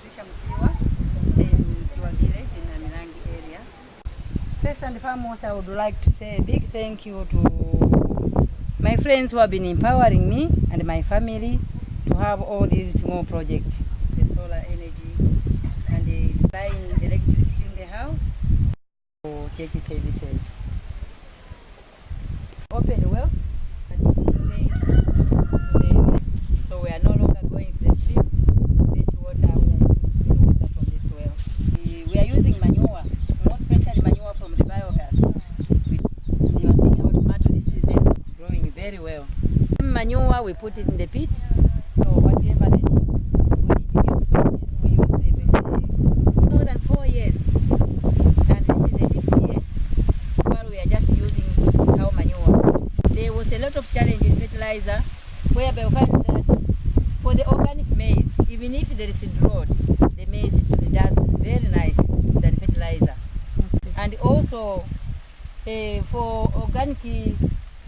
Patricia Musiwa, stay in Musiwa village in Namilangi area. First and foremost, I would like to say a big thank you to my friends who have been empowering me and my family to have all these small projects, the solar energy and the supplying electricity in the house for church services. Opened well, so we are no longer going to the stream to fetch water. We are getting water from this well. We are using manure, more especially manure from the biogas. You are seeing our tomato, this is growing very well. Manure, we put it in the pit, so whatever they need, we need to get started. We use the more than 4 years, and this is the 5th year while we are just using cow manure. There was a lot of challenge in fertilizer, whereby we find that for the organic maize, even if there is a drought, the maize does very nice than fertilizer. And also for organic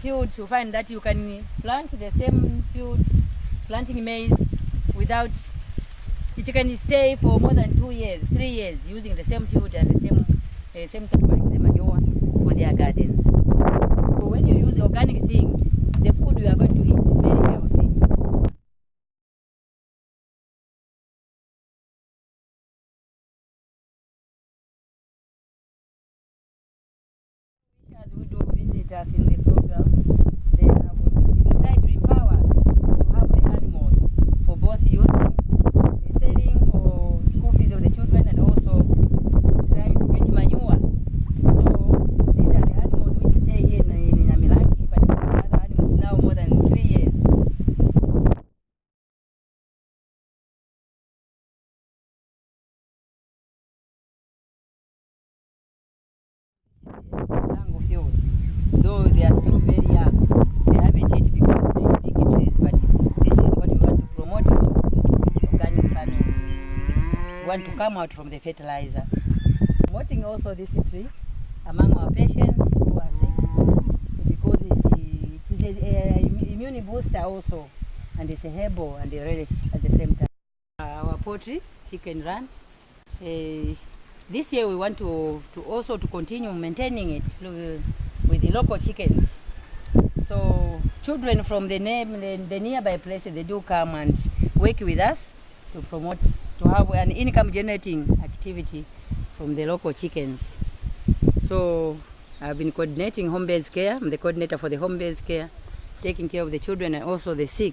fields, you find that you can plant the same field, planting maize without, it can stay for more than 2 years, 3 years, using the same field and the same type of the manure for their gardens. So when you use organic things, the food you are going to eat is very healthy. As we do visit us in the program, they have tried to empower us to have the animals for both using, selling for school fees of the children, and also trying to get manure. So these are the animals which stay here in Namilangi, but we have other animals now more than 3 years. Zango field, though they are still very young, they haven't yet become very big trees, but this is what we want to promote also, organic farming. We want to come out from the fertilizer. Promoting also this tree among our patients who are sick, because it is an immune booster also, and it's a herbal and a relish at the same time. Our poultry, chicken run. This year we want to also continue maintaining it with the local chickens. So children from the nearby places, they do come and work with us to promote, to have an income generating activity from the local chickens. So I've been coordinating home-based care. I'm the coordinator for the home-based care, taking care of the children and also the sick.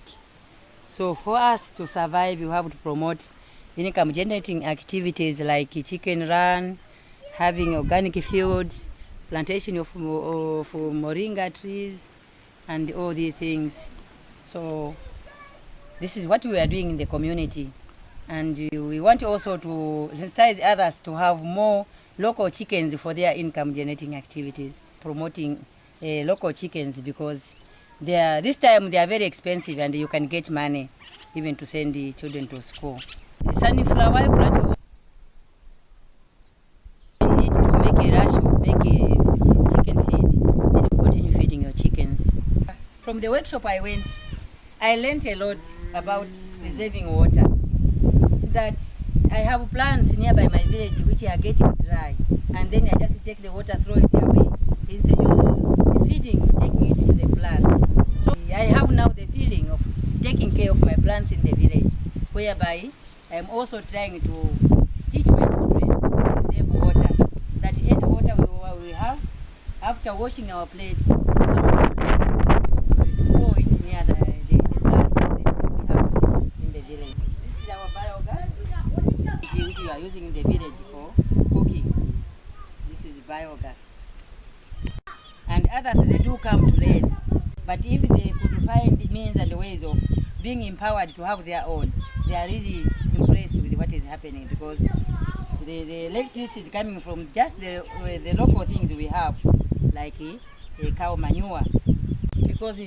So for us to survive, you have to promote income generating activities like chicken run, having organic fields, plantation of moringa trees, and all these things. So this is what we are doing in the community, and we want also to sensitize others to have more local chickens for their income generating activities, promoting local chickens, because this time they are very expensive and you can get money even to send the children to school. Sunflower, you plant, you need to make a ration, make a chicken feed, then you continue feeding your chickens. From the workshop I went, I learned a lot about preserving water. That I have plants nearby my village which are getting dry, and then I just take the water, throw it away, instead of feeding, taking it to the plant. So I have now the feeling of taking care of my plants in the village, whereby I'm also trying to teach my children to preserve water. That any water we have, after washing our plates, to pour it near the plant that we have in the village. This is our biogas, which we are using in the village for cooking. This is biogas. And others, they do come to learn. But if they could find the means and the ways of being empowered to have their own, they are really impressed with what is happening, because the electricity is coming from just the local things we have, like cow manure. Because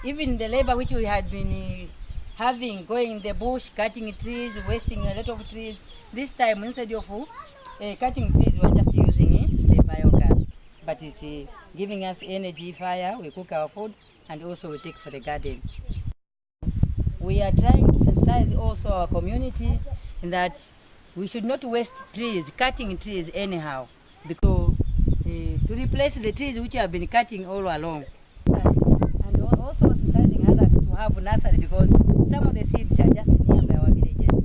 even the labor which we had been having, going in the bush, cutting trees, wasting a lot of trees, this time instead of cutting trees, we are just using the biogas. But it's giving us energy, fire, we cook our food, and also we take for the garden. We are trying to sensitize also our community in that we should not waste trees, cutting trees anyhow, because to replace the trees which have been cutting all along. And also sensitizing others to have nursery, because some of the seeds are just nearby our villages.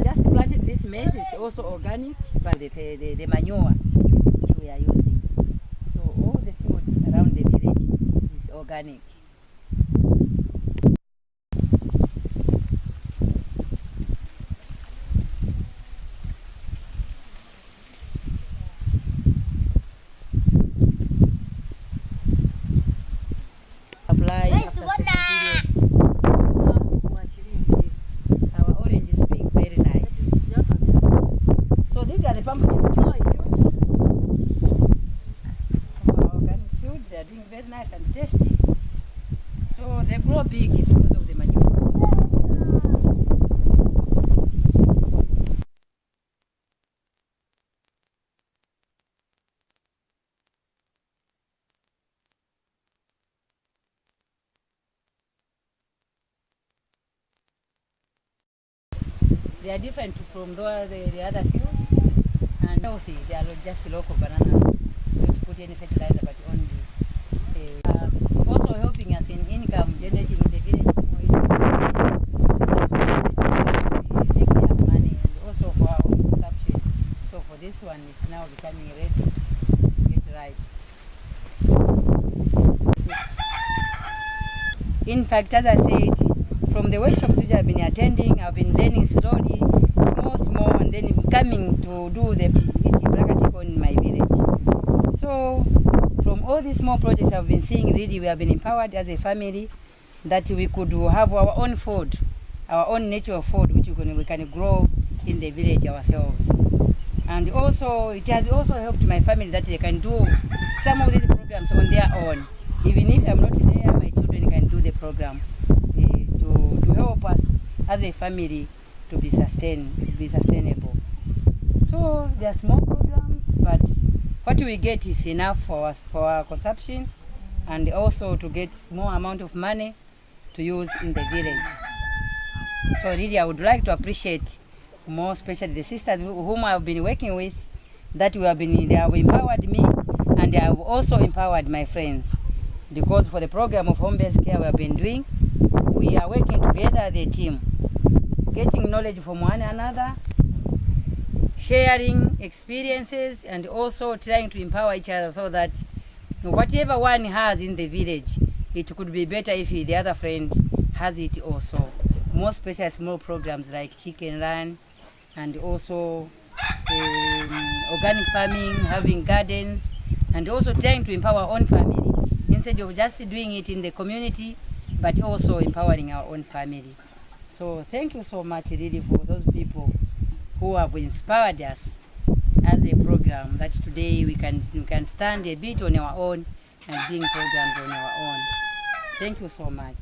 Just planted this maize is also organic, but the manure which we are using. So all the food around the village is organic. Apply after certain period. Our orange is being very nice. So these are the pumpkins. Our organic food, they are doing very nice and tasty. So they grow big because of the manure. They are different from the other fields and healthy. They are just local bananas. Don't put any fertilizer, but only. Also helping us in income generating in the village more. Make their money and also for our own consumption. So for this one, it's now becoming ready to get ripe. In fact, as I said, from the workshops which I've been attending, I've been learning slowly, small, and then coming to do the practical in my village. So, from all these small projects I've been seeing, really we have been empowered as a family that we could have our own food, our own natural food, which we can grow in the village ourselves. And also, it has also helped my family that they can do some of these programs on their own. Even if I'm not there, my children can do the program. To help us as a family to be sustainable. So there are small programs, but what we get is enough for us, for our consumption, and also to get small amount of money to use in the village. So really I would like to appreciate more especially the sisters whom I have been working with, that they have empowered me, and they have also empowered my friends. Because for the program of home-based care we have been doing, we are working together as a team, getting knowledge from one another, sharing experiences, and also trying to empower each other so that whatever one has in the village, it could be better if the other friend has it also. More especially small programs like chicken run, and also organic farming, having gardens, and also trying to empower our own family instead of just doing it in the community, but also empowering our own family. So thank you so much really for those people who have inspired us as a program, that today we can stand a bit on our own and doing programs on our own. Thank you so much.